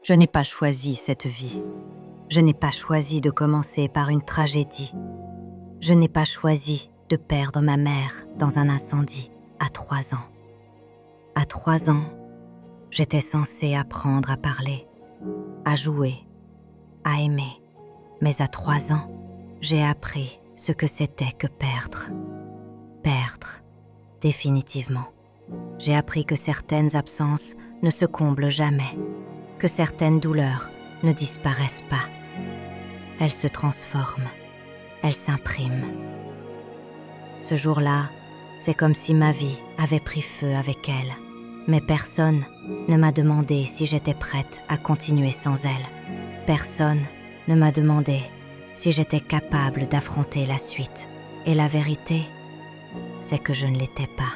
Je n'ai pas choisi cette vie. Je n'ai pas choisi de commencer par une tragédie. Je n'ai pas choisi de perdre ma mère dans un incendie à 3 ans. À 3 ans, j'étais censée apprendre à parler, à jouer, à aimer. Mais à 3 ans, j'ai appris ce que c'était que perdre. Perdre, définitivement. J'ai appris que certaines absences ne se comblent jamais, que certaines douleurs ne disparaissent pas. Elles se transforment, elles s'impriment. Ce jour-là, c'est comme si ma vie avait pris feu avec elle. Mais personne ne m'a demandé si j'étais prête à continuer sans elle. Personne ne m'a demandé si j'étais capable d'affronter la suite. Et la vérité, c'est que je ne l'étais pas.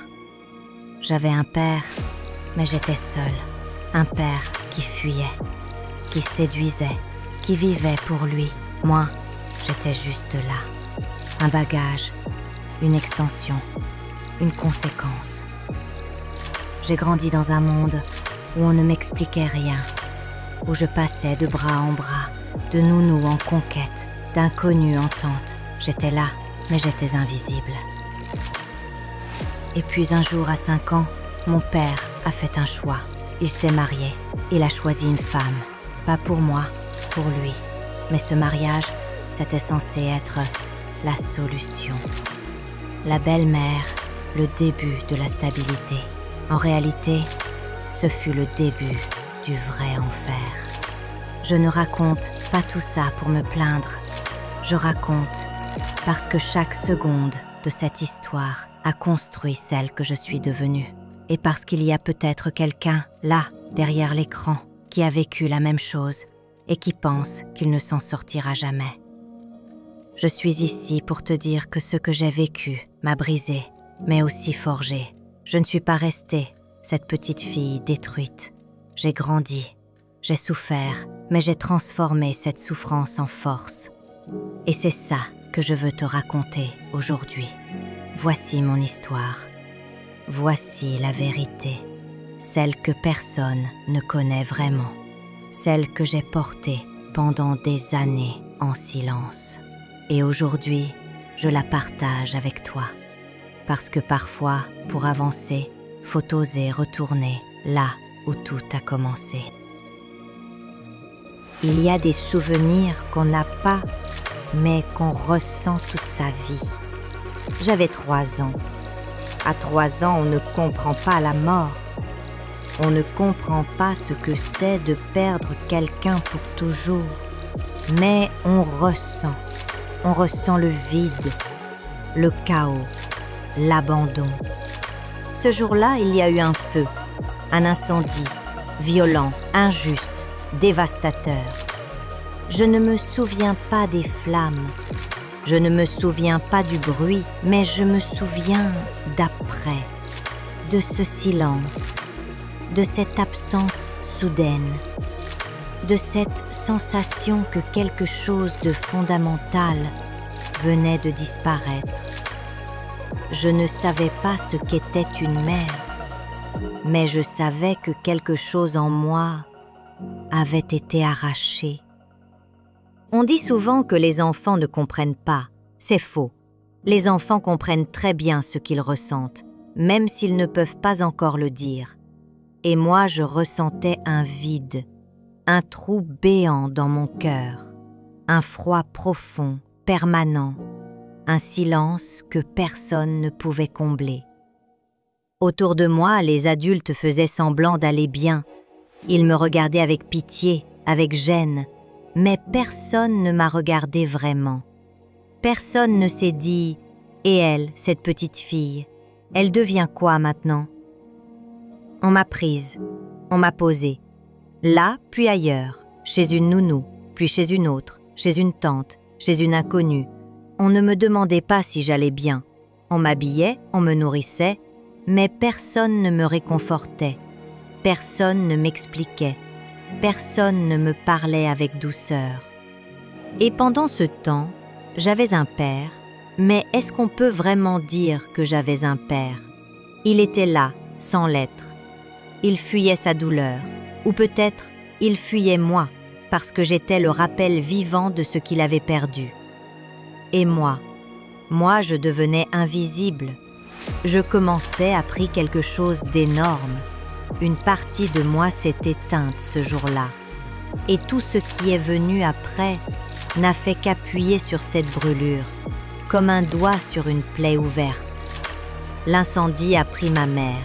J'avais un père, mais j'étais seule. Un père qui fuyait, qui séduisait, qui vivait pour lui. Moi, j'étais juste là. Un bagage, une extension, une conséquence. J'ai grandi dans un monde où on ne m'expliquait rien, où je passais de bras en bras, de nounou en conquête, d'inconnu en tente. J'étais là, mais j'étais invisible. Et puis un jour, à 5 ans, mon père a fait un choix. Il s'est marié. Il a choisi une femme. Pas pour moi, pour lui. Mais ce mariage, c'était censé être la solution. La belle-mère, le début de la stabilité. En réalité, ce fut le début du vrai enfer. Je ne raconte pas tout ça pour me plaindre. Je raconte parce que chaque seconde de cette histoire a construit celle que je suis devenue. Et parce qu'il y a peut-être quelqu'un, là, derrière l'écran, qui a vécu la même chose et qui pense qu'il ne s'en sortira jamais. Je suis ici pour te dire que ce que j'ai vécu m'a brisée, mais aussi forgée. Je ne suis pas restée cette petite fille détruite. J'ai grandi, j'ai souffert, mais j'ai transformé cette souffrance en force. Et c'est ça que je veux te raconter aujourd'hui. Voici mon histoire. Voici la vérité, celle que personne ne connaît vraiment, celle que j'ai portée pendant des années en silence. Et aujourd'hui, je la partage avec toi. Parce que parfois, pour avancer, faut oser retourner là où tout a commencé. Il y a des souvenirs qu'on n'a pas, mais qu'on ressent toute sa vie. J'avais 3 ans. À 3 ans, on ne comprend pas la mort. On ne comprend pas ce que c'est de perdre quelqu'un pour toujours. Mais on ressent le vide, le chaos, l'abandon. Ce jour-là, il y a eu un feu, un incendie, violent, injuste, dévastateur. Je ne me souviens pas des flammes, je ne me souviens pas du bruit, mais je me souviens d'après, de ce silence, de cette absence soudaine, de cette sensation que quelque chose de fondamental venait de disparaître. Je ne savais pas ce qu'était une mère, mais je savais que quelque chose en moi avait été arraché. On dit souvent que les enfants ne comprennent pas. C'est faux. Les enfants comprennent très bien ce qu'ils ressentent, même s'ils ne peuvent pas encore le dire. Et moi, je ressentais un vide, un trou béant dans mon cœur, un froid profond, permanent, un silence que personne ne pouvait combler. Autour de moi, les adultes faisaient semblant d'aller bien. Ils me regardaient avec pitié, avec gêne, mais personne ne m'a regardé vraiment. Personne ne s'est dit « Et elle, cette petite fille, elle devient quoi maintenant ?» On m'a prise, on m'a posée, là puis ailleurs, chez une nounou, puis chez une autre, chez une tante, chez une inconnue. On ne me demandait pas si j'allais bien. On m'habillait, on me nourrissait, mais personne ne me réconfortait, personne ne m'expliquait, personne ne me parlait avec douceur. Et pendant ce temps, j'avais un père, mais est-ce qu'on peut vraiment dire que j'avais un père? Il était là, sans l'être. Il fuyait sa douleur, ou peut-être Il fuyait moi, parce que j'étais le rappel vivant de ce qu'il avait perdu. Et moi, je devenais invisible. Je commençais à pris quelque chose d'énorme. Une partie de moi s'est éteinte ce jour-là. Et tout ce qui est venu après n'a fait qu'appuyer sur cette brûlure, comme un doigt sur une plaie ouverte. L'incendie a pris ma mère,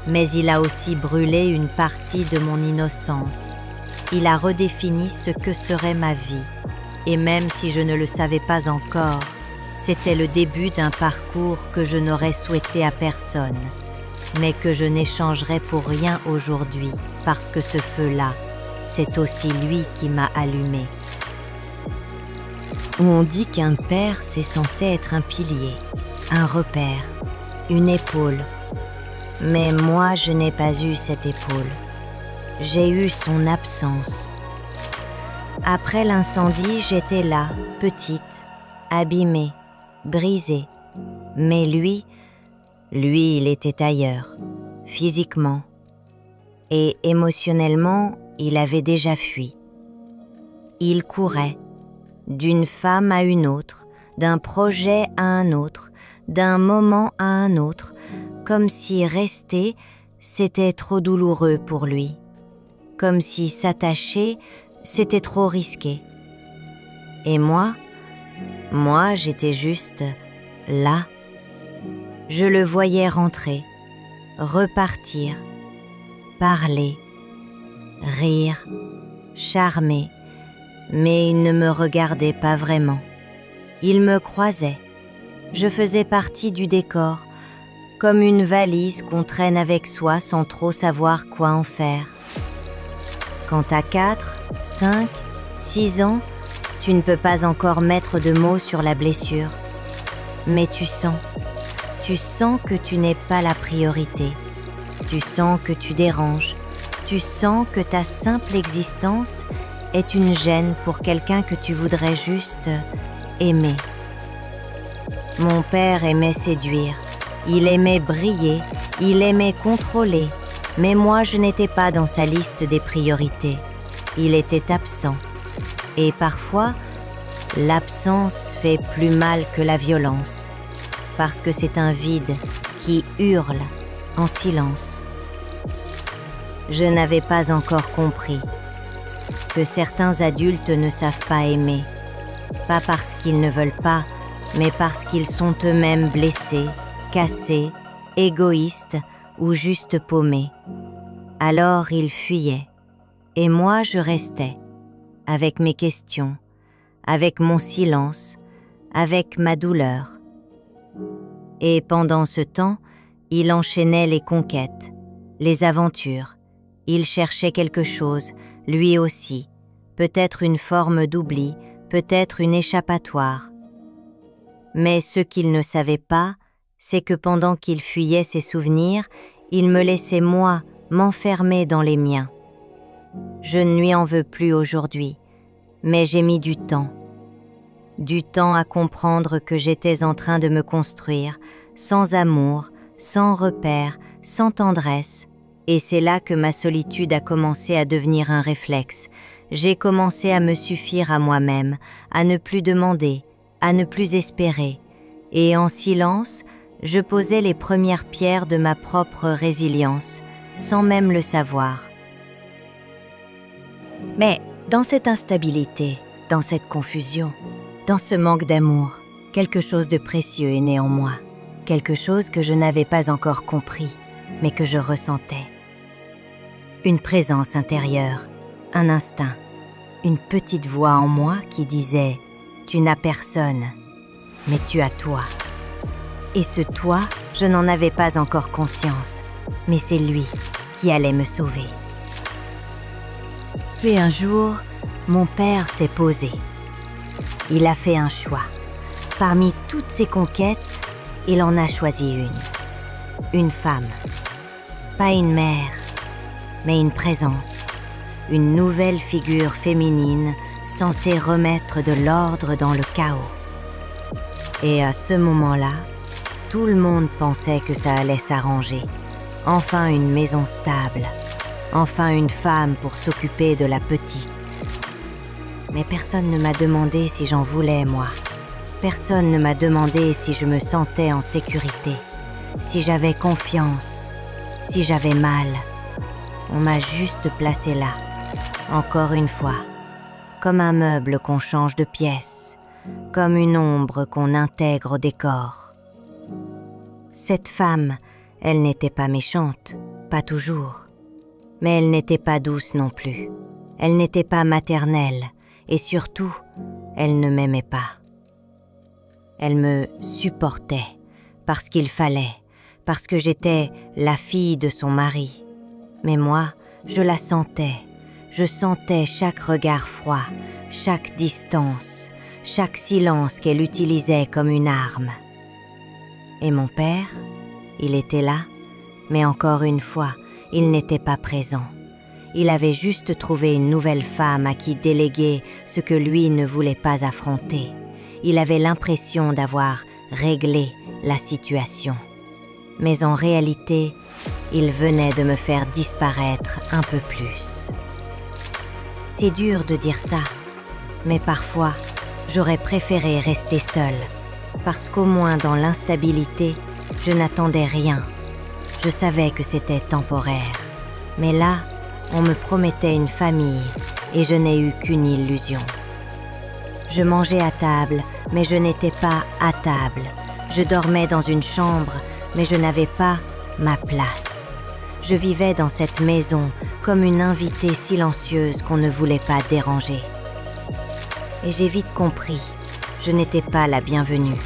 mais il a aussi brûlé une partie de mon innocence. Il a redéfini ce que serait ma vie. Et même si je ne le savais pas encore, c'était le début d'un parcours que je n'aurais souhaité à personne, mais que je n'échangerai pour rien aujourd'hui, parce que ce feu-là, c'est aussi lui qui m'a allumé. On dit qu'un père, c'est censé être un pilier, un repère, une épaule. Mais moi, je n'ai pas eu cette épaule. J'ai eu son absence. Après l'incendie, j'étais là, petite, abîmée, brisée. Mais lui, il était ailleurs, physiquement. Et émotionnellement, il avait déjà fui. Il courait, d'une femme à une autre, d'un projet à un autre, d'un moment à un autre, comme si rester, c'était trop douloureux pour lui. Comme si s'attacher, c'était trop risqué. Et moi, j'étais juste là. Je le voyais rentrer, repartir, parler, rire, charmer, mais il ne me regardait pas vraiment. Il me croisait. Je faisais partie du décor, comme une valise qu'on traîne avec soi sans trop savoir quoi en faire. Quand t'as 4, 5, 6 ans, tu ne peux pas encore mettre de mots sur la blessure. Mais tu sens que tu n'es pas la priorité. Tu sens que tu déranges. Tu sens que ta simple existence est une gêne pour quelqu'un que tu voudrais juste aimer. Mon père aimait séduire. Il aimait briller. Il aimait contrôler. Mais moi, je n'étais pas dans sa liste des priorités. Il était absent. Et parfois, l'absence fait plus mal que la violence, parce que c'est un vide qui hurle en silence. Je n'avais pas encore compris que certains adultes ne savent pas aimer, pas parce qu'ils ne veulent pas, mais parce qu'ils sont eux-mêmes blessés, cassés, égoïstes ou juste paumés. Alors ils fuyaient, et moi je restais, avec mes questions, avec mon silence, avec ma douleur. Et pendant ce temps, il enchaînait les conquêtes, les aventures. Il cherchait quelque chose, lui aussi, peut-être une forme d'oubli, peut-être une échappatoire. Mais ce qu'il ne savait pas, c'est que pendant qu'il fuyait ses souvenirs, il me laissait moi m'enfermer dans les miens. Je ne lui en veux plus aujourd'hui, mais j'ai mis du temps à comprendre que j'étais en train de me construire, sans amour, sans repère, sans tendresse. Et c'est là que ma solitude a commencé à devenir un réflexe. J'ai commencé à me suffire à moi-même, à ne plus demander, à ne plus espérer. Et en silence, je posais les premières pierres de ma propre résilience, sans même le savoir. Mais dans cette instabilité, dans cette confusion, dans ce manque d'amour, quelque chose de précieux est né en moi, quelque chose que je n'avais pas encore compris, mais que je ressentais. Une présence intérieure, un instinct, une petite voix en moi qui disait « Tu n'as personne, mais tu as toi ». Et ce toi, je n'en avais pas encore conscience, mais c'est lui qui allait me sauver. Puis un jour, mon père s'est posé. Il a fait un choix. Parmi toutes ses conquêtes, il en a choisi une femme. Pas une mère, mais une présence, une nouvelle figure féminine censée remettre de l'ordre dans le chaos. Et à ce moment-là, tout le monde pensait que ça allait s'arranger. Enfin une maison stable, enfin une femme pour s'occuper de la petite. Mais personne ne m'a demandé si j'en voulais, moi. Personne ne m'a demandé si je me sentais en sécurité, si j'avais confiance, si j'avais mal. On m'a juste placé là, encore une fois, comme un meuble qu'on change de pièce, comme une ombre qu'on intègre au décor. Cette femme, elle n'était pas méchante, pas toujours. Mais elle n'était pas douce non plus. Elle n'était pas maternelle, et surtout, elle ne m'aimait pas. Elle me supportait, parce qu'il fallait, parce que j'étais la fille de son mari. Mais moi, je la sentais. Je sentais chaque regard froid, chaque distance, chaque silence qu'elle utilisait comme une arme. Et mon père, il était là, mais encore une fois, il n'était pas présent. Il avait juste trouvé une nouvelle femme à qui déléguer ce que lui ne voulait pas affronter. Il avait l'impression d'avoir réglé la situation. Mais en réalité, il venait de me faire disparaître un peu plus. C'est dur de dire ça, mais parfois, j'aurais préféré rester seule, parce qu'au moins dans l'instabilité, je n'attendais rien. Je savais que c'était temporaire. Mais là, on me promettait une famille et je n'ai eu qu'une illusion. Je mangeais à table, mais je n'étais pas à table. Je dormais dans une chambre, mais je n'avais pas ma place. Je vivais dans cette maison comme une invitée silencieuse qu'on ne voulait pas déranger. Et j'ai vite compris, je n'étais pas la bienvenue.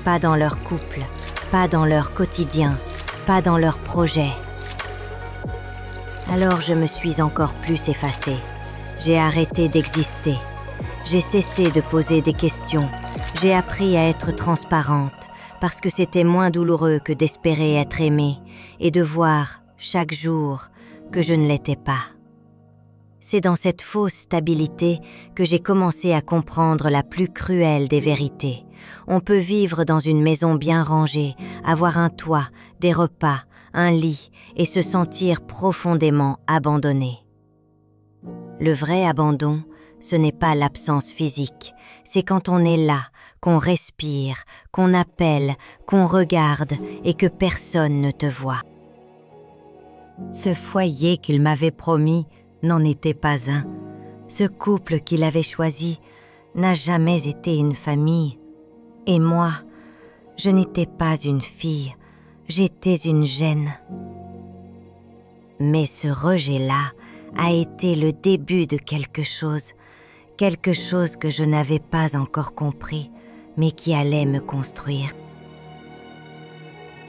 Pas dans leur couple, pas dans leur quotidien, pas dans leurs projets. Alors je me suis encore plus effacée. J'ai arrêté d'exister. J'ai cessé de poser des questions. J'ai appris à être transparente parce que c'était moins douloureux que d'espérer être aimée et de voir, chaque jour, que je ne l'étais pas. C'est dans cette fausse stabilité que j'ai commencé à comprendre la plus cruelle des vérités. On peut vivre dans une maison bien rangée, avoir un toit, des repas, un lit et se sentir profondément abandonné. Le vrai abandon, ce n'est pas l'absence physique, c'est quand on est là, qu'on respire, qu'on appelle, qu'on regarde et que personne ne te voit. Ce foyer qu'il m'avait promis n'en était pas un. Ce couple qu'il avait choisi n'a jamais été une famille. Et moi, je n'étais pas une fille, j'étais une gêne. Mais ce rejet-là a été le début de quelque chose que je n'avais pas encore compris, mais qui allait me construire.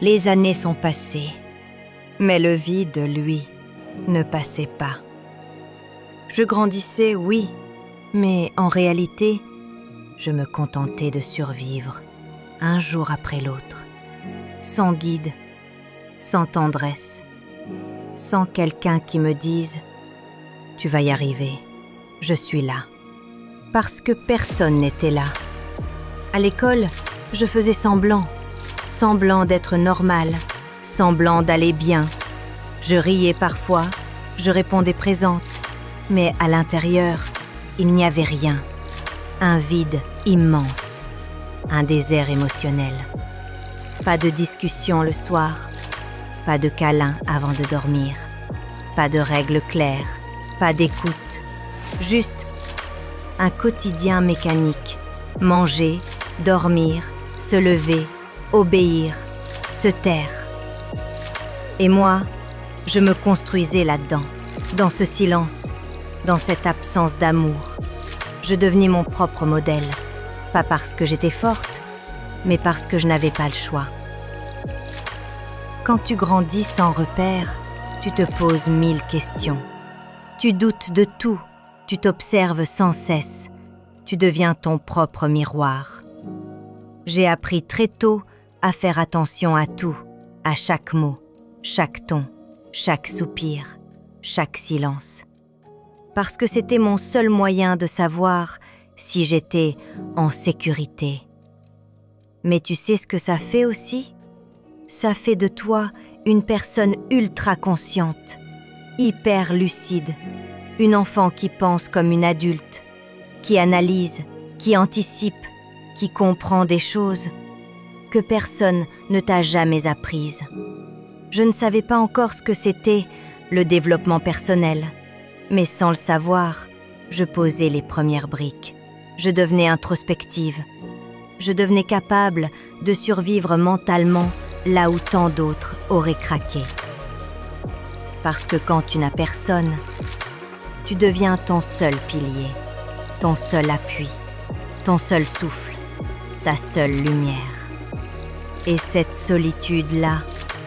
Les années sont passées, mais le vide, lui, ne passait pas. Je grandissais, oui, mais en réalité, je me contentais de survivre, un jour après l'autre, sans guide, sans tendresse, sans quelqu'un qui me dise « Tu vas y arriver, je suis là ». Parce que personne n'était là. À l'école, je faisais semblant d'être normale, semblant d'aller bien. Je riais parfois, je répondais présente, mais à l'intérieur, il n'y avait rien. Un vide immense, un désert émotionnel. Pas de discussion le soir, pas de câlin avant de dormir, pas de règles claires, pas d'écoute, juste un quotidien mécanique. Manger, dormir, se lever, obéir, se taire. Et moi, je me construisais là-dedans, dans ce silence, dans cette absence d'amour. Je devenais mon propre modèle, pas parce que j'étais forte, mais parce que je n'avais pas le choix. Quand tu grandis sans repère, tu te poses 1000 questions. Tu doutes de tout, tu t'observes sans cesse, tu deviens ton propre miroir. J'ai appris très tôt à faire attention à tout, à chaque mot, chaque ton, chaque soupir, chaque silence. Parce que c'était mon seul moyen de savoir si j'étais en sécurité. Mais tu sais ce que ça fait aussi ? Ça fait de toi une personne ultra consciente. hyper lucide, une enfant qui pense comme une adulte, qui analyse, qui anticipe, qui comprend des choses que personne ne t'a jamais apprises. Je ne savais pas encore ce que c'était le développement personnel, mais sans le savoir, je posais les premières briques. Je devenais introspective. Je devenais capable de survivre mentalement là où tant d'autres auraient craqué. Parce que quand tu n'as personne, tu deviens ton seul pilier, ton seul appui, ton seul souffle, ta seule lumière. Et cette solitude-là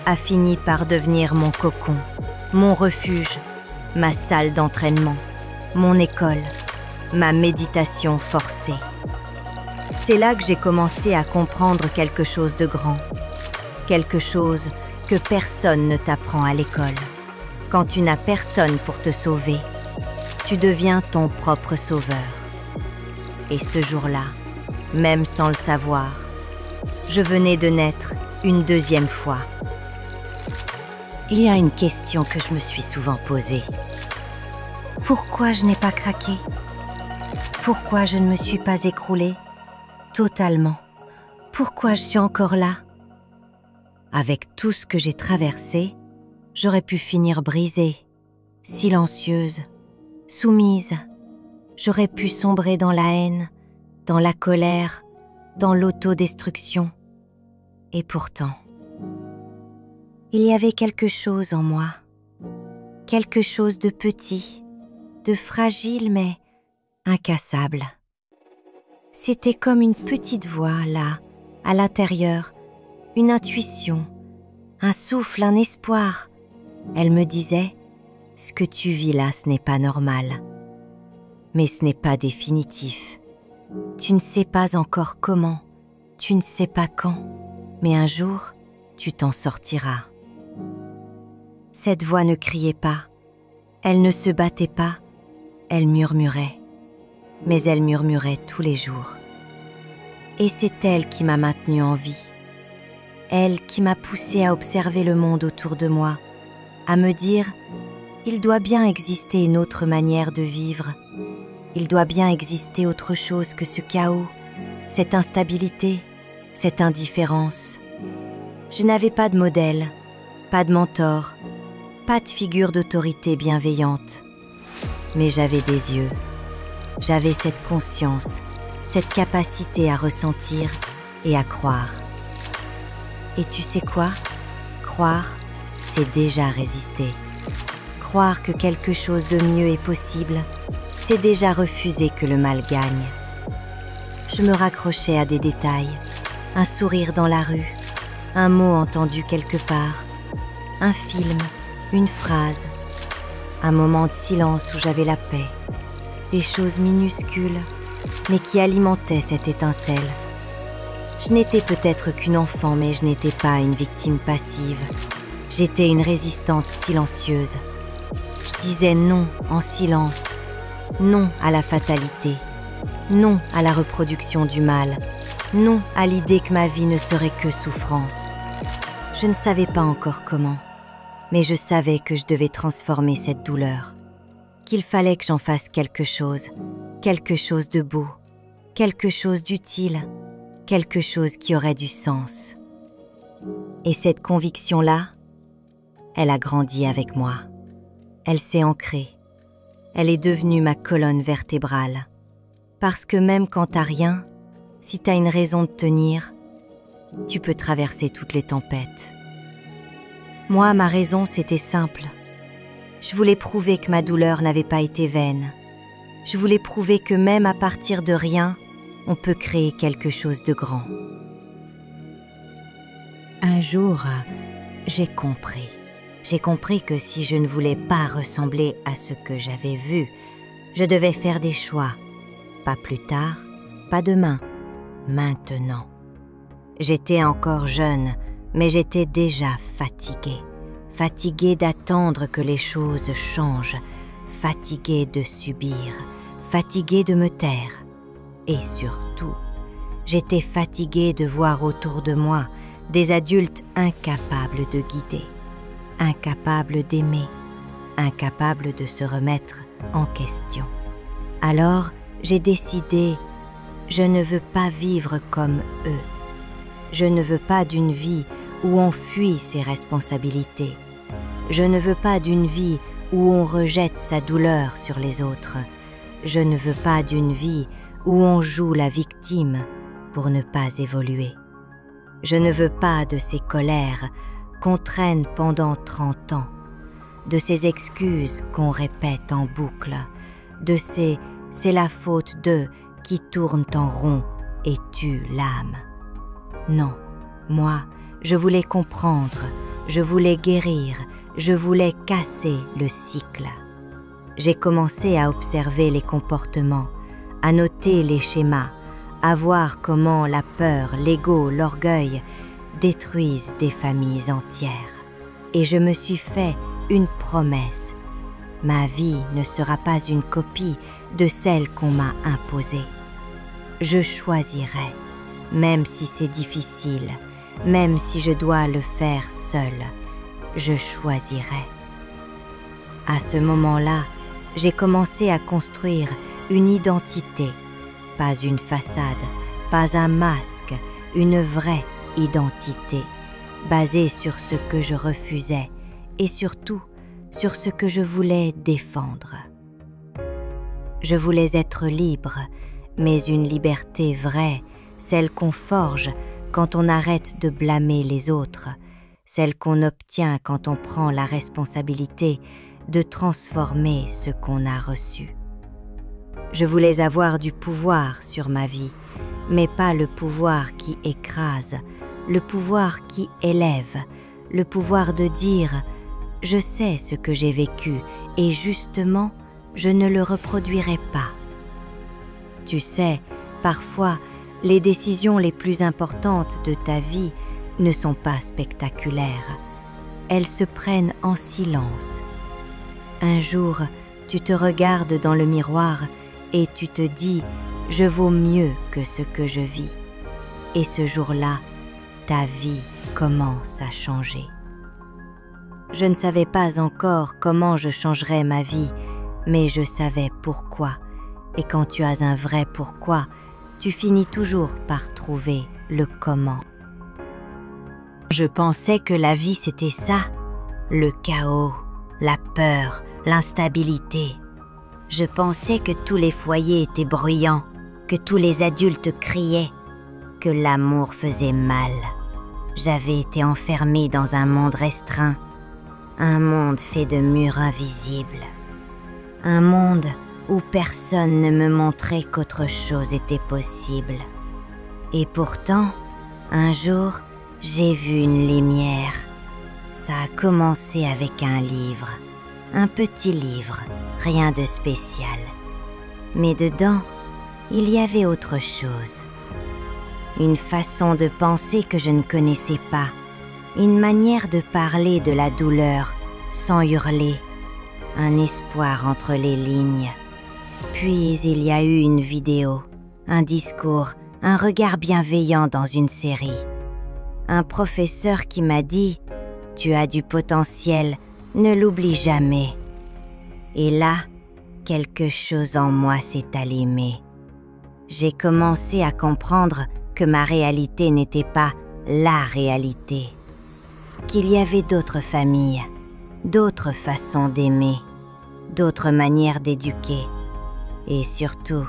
a fini par devenir mon cocon, mon refuge, ma salle d'entraînement, mon école, ma méditation forcée. C'est là que j'ai commencé à comprendre quelque chose de grand, quelque chose que personne ne t'apprend à l'école. Quand tu n'as personne pour te sauver, tu deviens ton propre sauveur. Et ce jour-là, même sans le savoir, je venais de naître une deuxième fois. Il y a une question que je me suis souvent posée. Pourquoi je n'ai pas craqué? Pourquoi je ne me suis pas écroulée totalement? Pourquoi je suis encore là? Avec tout ce que j'ai traversé, j'aurais pu finir brisée, silencieuse, soumise. J'aurais pu sombrer dans la haine, dans la colère, dans l'autodestruction. Et pourtant, il y avait quelque chose en moi, quelque chose de petit, de fragile mais incassable. C'était comme une petite voix là, à l'intérieur, une intuition, un souffle, un espoir. Elle me disait, ce que tu vis là, ce n'est pas normal. Mais ce n'est pas définitif. Tu ne sais pas encore comment, tu ne sais pas quand, mais un jour, tu t'en sortiras. Cette voix ne criait pas, elle ne se battait pas, elle murmurait. Mais elle murmurait tous les jours. Et c'est elle qui m'a maintenue en vie. Elle qui m'a poussée à observer le monde autour de moi, à me dire « il doit bien exister une autre manière de vivre. Il doit bien exister autre chose que ce chaos, cette instabilité, cette indifférence. » Je n'avais pas de modèle, pas de mentor, pas de figure d'autorité bienveillante. Mais j'avais des yeux. J'avais cette conscience, cette capacité à ressentir et à croire. Et tu sais quoi? Croire, c'est déjà résister. Croire que quelque chose de mieux est possible, c'est déjà refuser que le mal gagne. Je me raccrochais à des détails, un sourire dans la rue, un mot entendu quelque part, un film, une phrase, un moment de silence où j'avais la paix. Des choses minuscules, mais qui alimentaient cette étincelle. Je n'étais peut-être qu'une enfant, mais je n'étais pas une victime passive. J'étais une résistante silencieuse. Je disais non en silence, non à la fatalité, non à la reproduction du mal, non à l'idée que ma vie ne serait que souffrance. Je ne savais pas encore comment, mais je savais que je devais transformer cette douleur. Qu'il fallait que j'en fasse quelque chose de beau, quelque chose d'utile, quelque chose qui aurait du sens. Et cette conviction-là, elle a grandi avec moi. Elle s'est ancrée. Elle est devenue ma colonne vertébrale. Parce que même quand t'as rien, si t'as une raison de tenir, tu peux traverser toutes les tempêtes. Moi, ma raison, c'était simple. Je voulais prouver que ma douleur n'avait pas été vaine. Je voulais prouver que même à partir de rien, on peut créer quelque chose de grand. Un jour, j'ai compris. J'ai compris que si je ne voulais pas ressembler à ce que j'avais vu, je devais faire des choix. Pas plus tard, pas demain, maintenant. J'étais encore jeune, mais j'étais déjà fatiguée. Fatiguée d'attendre que les choses changent, fatiguée de subir, fatiguée de me taire. Et surtout, j'étais fatiguée de voir autour de moi des adultes incapables de guider, incapables d'aimer, incapables de se remettre en question. Alors, j'ai décidé, je ne veux pas vivre comme eux. Je ne veux pas d'une vie où on fuit ses responsabilités. Je ne veux pas d'une vie où on rejette sa douleur sur les autres. Je ne veux pas d'une vie où on joue la victime pour ne pas évoluer. Je ne veux pas de ces colères qu'on traîne pendant 30 ans, de ces excuses qu'on répète en boucle, de ces « c'est la faute d'eux » qui tournent en rond et tuent l'âme. Non, moi, je voulais comprendre, je voulais guérir, je voulais casser le cycle. J'ai commencé à observer les comportements, à noter les schémas, à voir comment la peur, l'ego, l'orgueil détruisent des familles entières. Et je me suis fait une promesse. Ma vie ne sera pas une copie de celle qu'on m'a imposée. Je choisirai, même si c'est difficile, même si je dois le faire seule, je choisirai. À ce moment-là, j'ai commencé à construire une identité, pas une façade, pas un masque, une vraie identité, basée sur ce que je refusais et surtout sur ce que je voulais défendre. Je voulais être libre, mais une liberté vraie, celle qu'on forge quand on arrête de blâmer les autres, celle qu'on obtient quand on prend la responsabilité de transformer ce qu'on a reçu. Je voulais avoir du pouvoir sur ma vie, mais pas le pouvoir qui écrase, le pouvoir qui élève, le pouvoir de dire « je sais ce que j'ai vécu et justement, je ne le reproduirai pas ». Tu sais, parfois, les décisions les plus importantes de ta vie ne sont pas spectaculaires. Elles se prennent en silence. Un jour, tu te regardes dans le miroir et tu te dis « je vaux mieux que ce que je vis ». Et ce jour-là, ta vie commence à changer. Je ne savais pas encore comment je changerais ma vie, mais je savais pourquoi. Et quand tu as un vrai pourquoi, tu finis toujours par trouver le comment. Je pensais que la vie c'était ça, le chaos, la peur, l'instabilité. Je pensais que tous les foyers étaient bruyants, que tous les adultes criaient, que l'amour faisait mal. J'avais été enfermée dans un monde restreint, un monde fait de murs invisibles, un monde où personne ne me montrait qu'autre chose était possible. Et pourtant, un jour, j'ai vu une lumière. Ça a commencé avec un livre, un petit livre, rien de spécial. Mais dedans, il y avait autre chose. Une façon de penser que je ne connaissais pas, une manière de parler de la douleur sans hurler, un espoir entre les lignes. Puis il y a eu une vidéo, un discours, un regard bienveillant dans une série. Un professeur qui m'a dit « Tu as du potentiel, ne l'oublie jamais ». Et là, quelque chose en moi s'est allumé. J'ai commencé à comprendre que ma réalité n'était pas la réalité, qu'il y avait d'autres familles, d'autres façons d'aimer, d'autres manières d'éduquer et surtout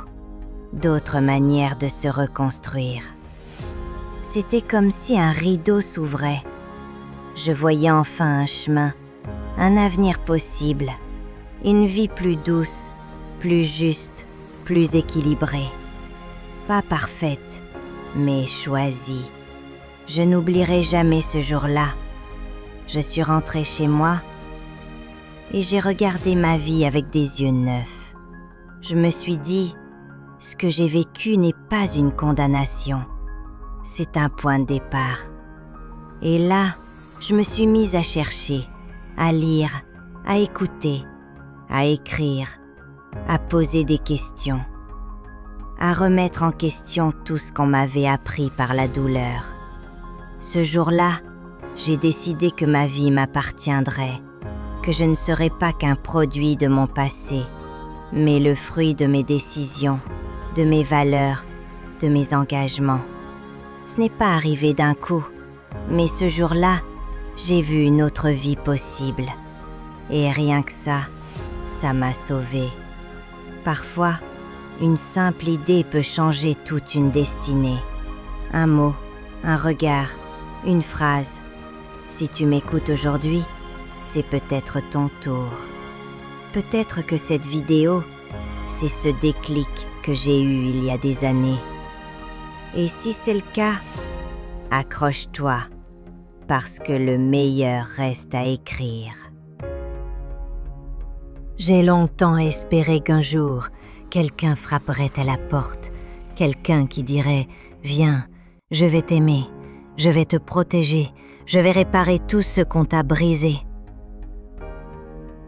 d'autres manières de se reconstruire. C'était comme si un rideau s'ouvrait. Je voyais enfin un chemin, un avenir possible, une vie plus douce, plus juste, plus équilibrée. Pas parfaite, mais choisie. Je n'oublierai jamais ce jour-là. Je suis rentrée chez moi et j'ai regardé ma vie avec des yeux neufs. Je me suis dit, ce que j'ai vécu n'est pas une condamnation. C'est un point de départ. Et là, je me suis mise à chercher, à lire, à écouter, à écrire, à poser des questions, à remettre en question tout ce qu'on m'avait appris par la douleur. Ce jour-là, j'ai décidé que ma vie m'appartiendrait, que je ne serai pas qu'un produit de mon passé, mais le fruit de mes décisions, de mes valeurs, de mes engagements. Ce n'est pas arrivé d'un coup, mais ce jour-là, j'ai vu une autre vie possible. Et rien que ça m'a sauvée. Parfois, une simple idée peut changer toute une destinée. Un mot, un regard, une phrase. Si tu m'écoutes aujourd'hui, c'est peut-être ton tour. Peut-être que cette vidéo, c'est ce déclic que j'ai eu il y a des années. Et si c'est le cas, accroche-toi, parce que le meilleur reste à écrire. J'ai longtemps espéré qu'un jour, quelqu'un frapperait à la porte, quelqu'un qui dirait « Viens, je vais t'aimer, je vais te protéger, je vais réparer tout ce qu'on t'a brisé. »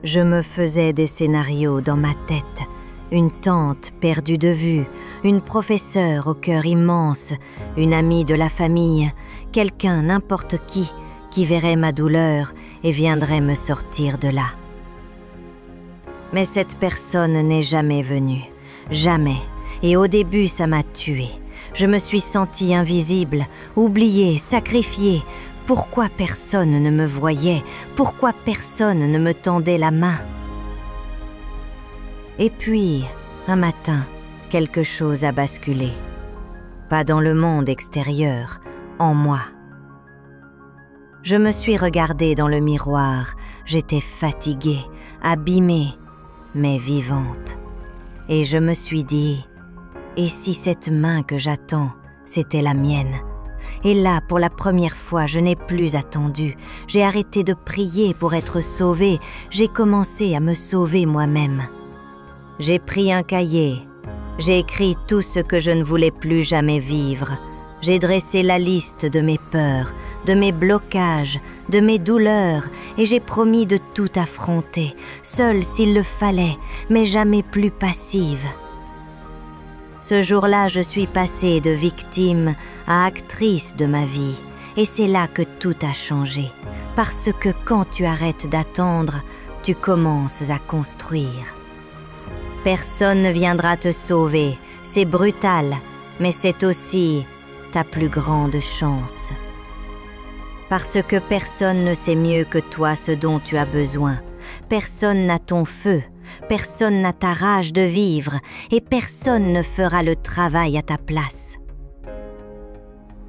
Je me faisais des scénarios dans ma tête, une tante perdue de vue, une professeure au cœur immense, une amie de la famille, quelqu'un, n'importe qui verrait ma douleur et viendrait me sortir de là. Mais cette personne n'est jamais venue, jamais, et au début ça m'a tuée. Je me suis sentie invisible, oubliée, sacrifiée. Pourquoi personne ne me voyait? Pourquoi personne ne me tendait la main? Et puis, un matin, quelque chose a basculé. Pas dans le monde extérieur, en moi. Je me suis regardée dans le miroir. J'étais fatiguée, abîmée, mais vivante. Et je me suis dit, et si cette main que j'attends, c'était la mienne? Et là, pour la première fois, je n'ai plus attendu. J'ai arrêté de prier pour être sauvée. J'ai commencé à me sauver moi-même. J'ai pris un cahier. J'ai écrit tout ce que je ne voulais plus jamais vivre. J'ai dressé la liste de mes peurs, de mes blocages, de mes douleurs, et j'ai promis de tout affronter, seule s'il le fallait, mais jamais plus passive. Ce jour-là, je suis passée de victime à actrice de ma vie, et c'est là que tout a changé, parce que quand tu arrêtes d'attendre, tu commences à construire. Personne ne viendra te sauver, c'est brutal, mais c'est aussi ta plus grande chance. Parce que personne ne sait mieux que toi ce dont tu as besoin. Personne n'a ton feu, personne n'a ta rage de vivre, et personne ne fera le travail à ta place.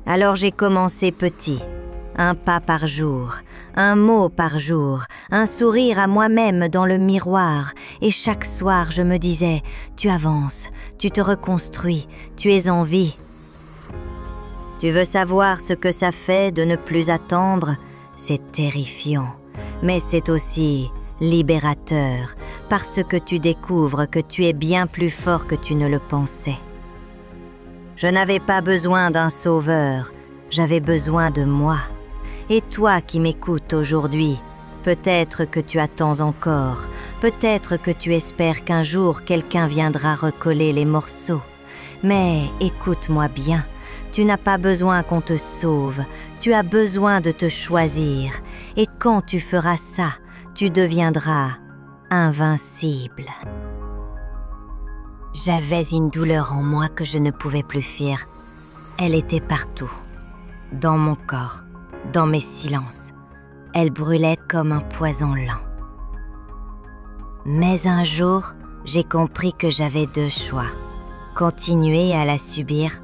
Alors j'ai commencé petit, un pas par jour, un mot par jour, un sourire à moi-même dans le miroir, et chaque soir je me disais « Tu avances, tu te reconstruis, tu es en vie ». Tu veux savoir ce que ça fait de ne plus attendre? C'est terrifiant, mais c'est aussi libérateur, parce que tu découvres que tu es bien plus fort que tu ne le pensais. Je n'avais pas besoin d'un sauveur, j'avais besoin de moi. Et toi qui m'écoutes aujourd'hui, peut-être que tu attends encore, peut-être que tu espères qu'un jour quelqu'un viendra recoller les morceaux. Mais écoute-moi bien, tu n'as pas besoin qu'on te sauve, tu as besoin de te choisir. Et quand tu feras ça, tu deviendras invincible. J'avais une douleur en moi que je ne pouvais plus fuir. Elle était partout, dans mon corps, dans mes silences. Elle brûlait comme un poison lent. Mais un jour, j'ai compris que j'avais deux choix. Continuer à la subir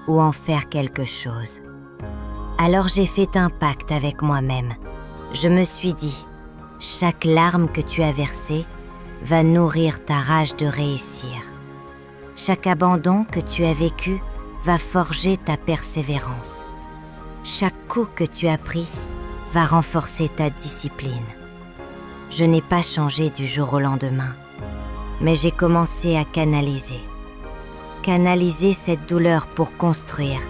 ou en faire quelque chose. Alors j'ai fait un pacte avec moi-même. Je me suis dit, chaque larme que tu as versée va nourrir ta rage de réussir. Chaque abandon que tu as vécu va forger ta persévérance. Chaque coup que tu as pris va renforcer ta discipline. Je n'ai pas changé du jour au lendemain, mais j'ai commencé à canaliser. Canaliser cette douleur pour construire,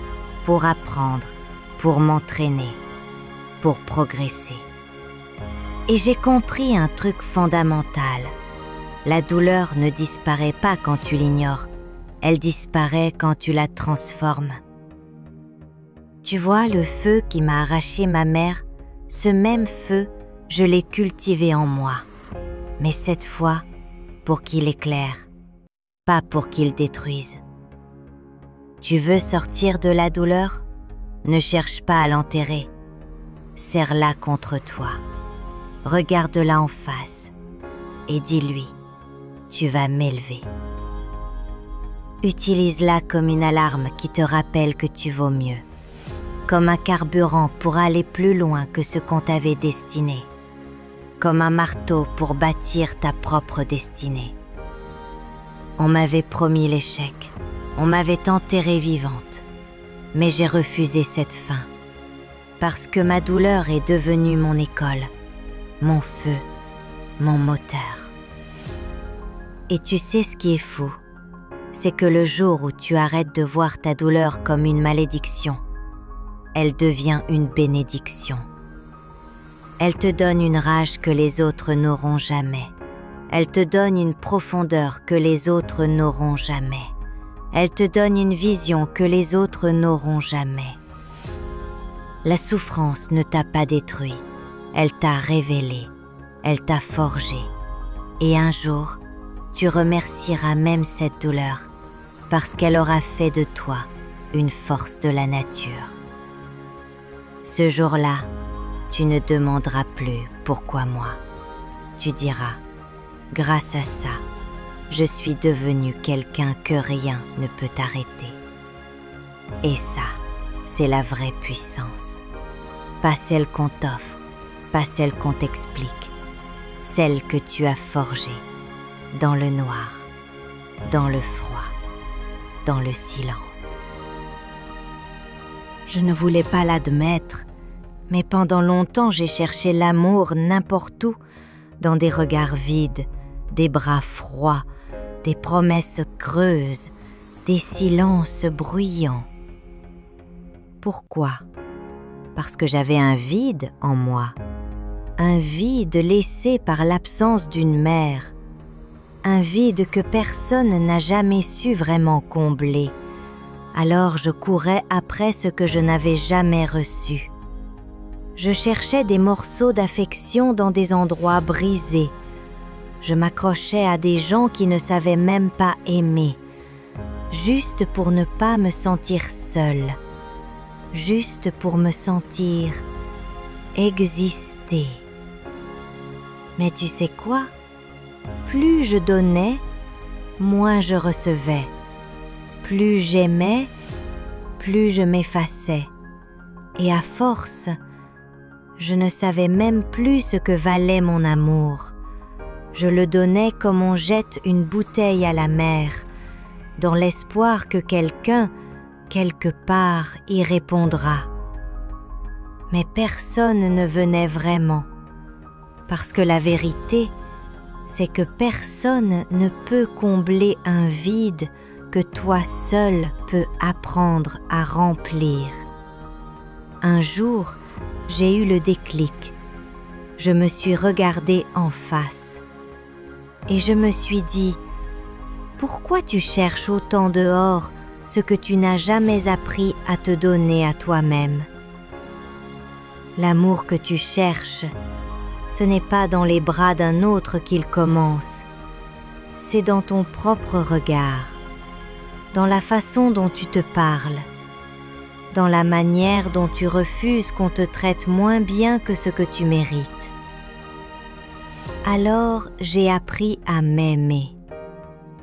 pour apprendre, pour m'entraîner, pour progresser. Et j'ai compris un truc fondamental. La douleur ne disparaît pas quand tu l'ignores, elle disparaît quand tu la transformes. Tu vois, le feu qui m'a arraché ma mère, ce même feu Je l'ai cultivé en moi, mais cette fois pour qu'il éclaire, pas pour qu'il détruise. Tu veux sortir de la douleur? Ne cherche pas à l'enterrer. Serre-la contre toi. Regarde-la en face et dis-lui, tu vas m'élever. Utilise-la comme une alarme qui te rappelle que tu vaux mieux, comme un carburant pour aller plus loin que ce qu'on t'avait destiné, comme un marteau pour bâtir ta propre destinée. On m'avait promis l'échec, on m'avait enterrée vivante, mais j'ai refusé cette fin, parce que ma douleur est devenue mon école, mon feu, mon moteur. Et tu sais ce qui est fou, c'est que le jour où tu arrêtes de voir ta douleur comme une malédiction, elle devient une bénédiction. Elle te donne une rage que les autres n'auront jamais. Elle te donne une profondeur que les autres n'auront jamais. Elle te donne une vision que les autres n'auront jamais. La souffrance ne t'a pas détruit, elle t'a révélé, elle t'a forgé. Et un jour, tu remercieras même cette douleur parce qu'elle aura fait de toi une force de la nature. Ce jour-là, tu ne demanderas plus pourquoi moi. Tu diras, grâce à ça, je suis devenu quelqu'un que rien ne peut arrêter. Et ça, c'est la vraie puissance. Pas celle qu'on t'offre, pas celle qu'on t'explique, celle que tu as forgée dans le noir, dans le froid, dans le silence. Je ne voulais pas l'admettre, mais pendant longtemps j'ai cherché l'amour n'importe où, dans des regards vides, des bras froids, des promesses creuses, des silences bruyants. Pourquoi? Parce que j'avais un vide en moi, un vide laissé par l'absence d'une mère, un vide que personne n'a jamais su vraiment combler. Alors je courais après ce que je n'avais jamais reçu. Je cherchais des morceaux d'affection dans des endroits brisés. Je m'accrochais à des gens qui ne savaient même pas aimer, juste pour ne pas me sentir seule, juste pour me sentir exister. Mais tu sais quoi? Plus je donnais, moins je recevais. Plus j'aimais, plus je m'effaçais. Et à force, je ne savais même plus ce que valait mon amour. Je le donnais comme on jette une bouteille à la mer, dans l'espoir que quelqu'un, quelque part, y répondra. Mais personne ne venait vraiment, parce que la vérité, c'est que personne ne peut combler un vide que toi seul peux apprendre à remplir. Un jour, j'ai eu le déclic. Je me suis regardée en face et je me suis dit, pourquoi tu cherches autant dehors ce que tu n'as jamais appris à te donner à toi-même? L'amour que tu cherches, ce n'est pas dans les bras d'un autre qu'il commence, c'est dans ton propre regard, dans la façon dont tu te parles, dans la manière dont tu refuses qu'on te traite moins bien que ce que tu mérites. Alors j'ai appris à m'aimer,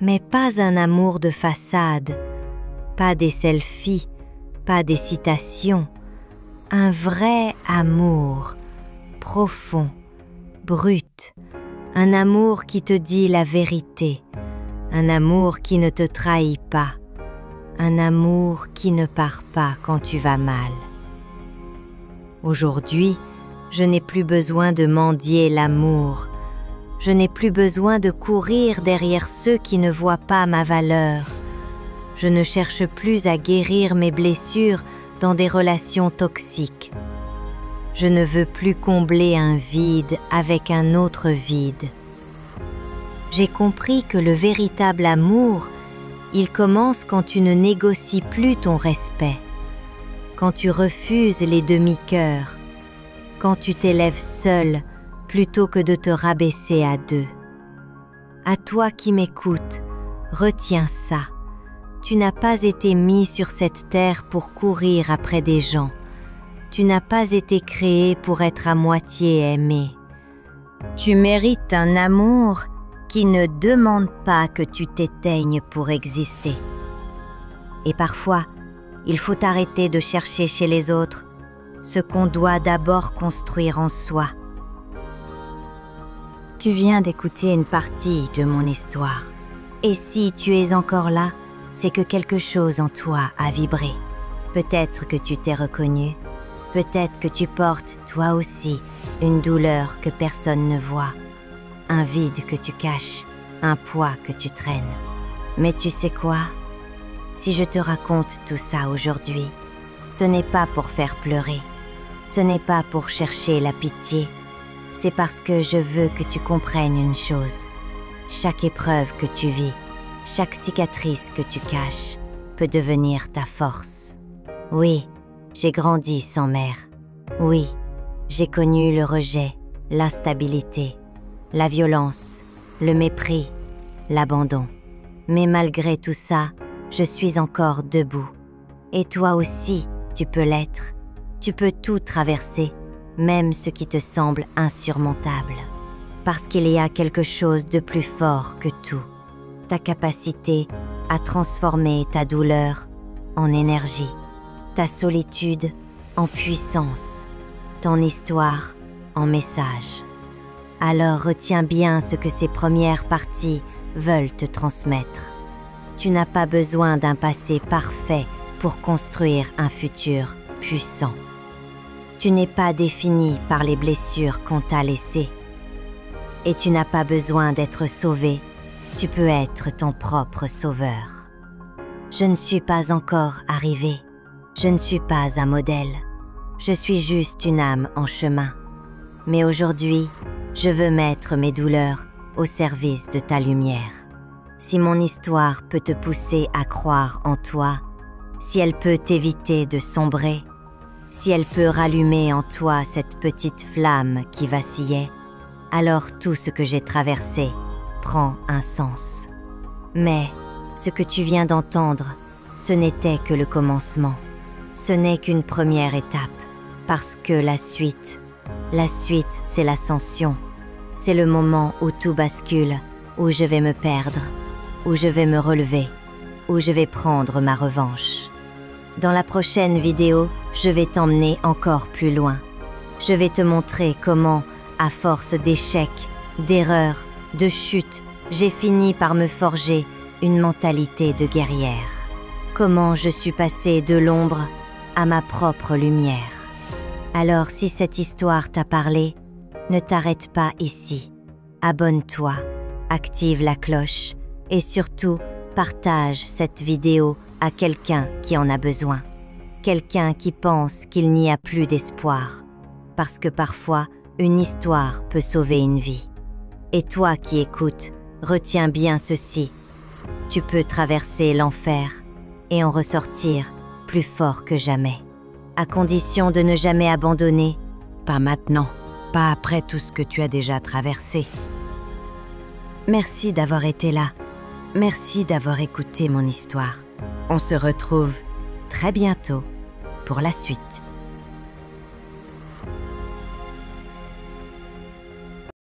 mais pas un amour de façade, pas des selfies, pas des citations, un vrai amour, profond, brut, un amour qui te dit la vérité, un amour qui ne te trahit pas, un amour qui ne part pas quand tu vas mal. Aujourd'hui, je n'ai plus besoin de mendier l'amour, je n'ai plus besoin de courir derrière ceux qui ne voient pas ma valeur. Je ne cherche plus à guérir mes blessures dans des relations toxiques. Je ne veux plus combler un vide avec un autre vide. J'ai compris que le véritable amour, il commence quand tu ne négocies plus ton respect, quand tu refuses les demi-cœurs, quand tu t'élèves seul plutôt que de te rabaisser à deux. À toi qui m'écoutes, retiens ça. Tu n'as pas été mis sur cette terre pour courir après des gens. Tu n'as pas été créé pour être à moitié aimé. Tu mérites un amour qui ne demande pas que tu t'éteignes pour exister. Et parfois, il faut arrêter de chercher chez les autres ce qu'on doit d'abord construire en soi. Tu viens d'écouter une partie de mon histoire. Et si tu es encore là, c'est que quelque chose en toi a vibré. Peut-être que tu t'es reconnu, peut-être que tu portes toi aussi une douleur que personne ne voit, un vide que tu caches, un poids que tu traînes. Mais tu sais quoi? Si je te raconte tout ça aujourd'hui, ce n'est pas pour faire pleurer, ce n'est pas pour chercher la pitié, c'est parce que je veux que tu comprennes une chose. Chaque épreuve que tu vis, chaque cicatrice que tu caches peut devenir ta force. Oui, j'ai grandi sans mère. Oui, j'ai connu le rejet, l'instabilité, la violence, le mépris, l'abandon. Mais malgré tout ça, je suis encore debout. Et toi aussi, tu peux l'être. Tu peux tout traverser, même ce qui te semble insurmontable. Parce qu'il y a quelque chose de plus fort que tout. Ta capacité à transformer ta douleur en énergie, ta solitude en puissance, ton histoire en message. Alors retiens bien ce que ces premières parties veulent te transmettre. Tu n'as pas besoin d'un passé parfait pour construire un futur puissant. Tu n'es pas défini par les blessures qu'on t'a laissées. Et tu n'as pas besoin d'être sauvé, tu peux être ton propre sauveur. Je ne suis pas encore arrivée, je ne suis pas un modèle, je suis juste une âme en chemin. Mais aujourd'hui, je veux mettre mes douleurs au service de ta lumière. Si mon histoire peut te pousser à croire en toi, si elle peut t'éviter de sombrer, si elle peut rallumer en toi cette petite flamme qui vacillait, alors tout ce que j'ai traversé prend un sens. Mais ce que tu viens d'entendre, ce n'était que le commencement. Ce n'est qu'une première étape, parce que la suite, c'est l'ascension. C'est le moment où tout bascule, où je vais me perdre, où je vais me relever, où je vais prendre ma revanche. Dans la prochaine vidéo, je vais t'emmener encore plus loin. Je vais te montrer comment, à force d'échecs, d'erreurs, de chutes, j'ai fini par me forger une mentalité de guerrière. Comment je suis passée de l'ombre à ma propre lumière. Alors si cette histoire t'a parlé, ne t'arrête pas ici. Abonne-toi, active la cloche et surtout partage cette vidéo à quelqu'un qui en a besoin. Quelqu'un qui pense qu'il n'y a plus d'espoir. Parce que parfois, une histoire peut sauver une vie. Et toi qui écoutes, retiens bien ceci. Tu peux traverser l'enfer et en ressortir plus fort que jamais. À condition de ne jamais abandonner. Pas maintenant, pas après tout ce que tu as déjà traversé. Merci d'avoir été là. Merci d'avoir écouté mon histoire. On se retrouve très bientôt pour la suite.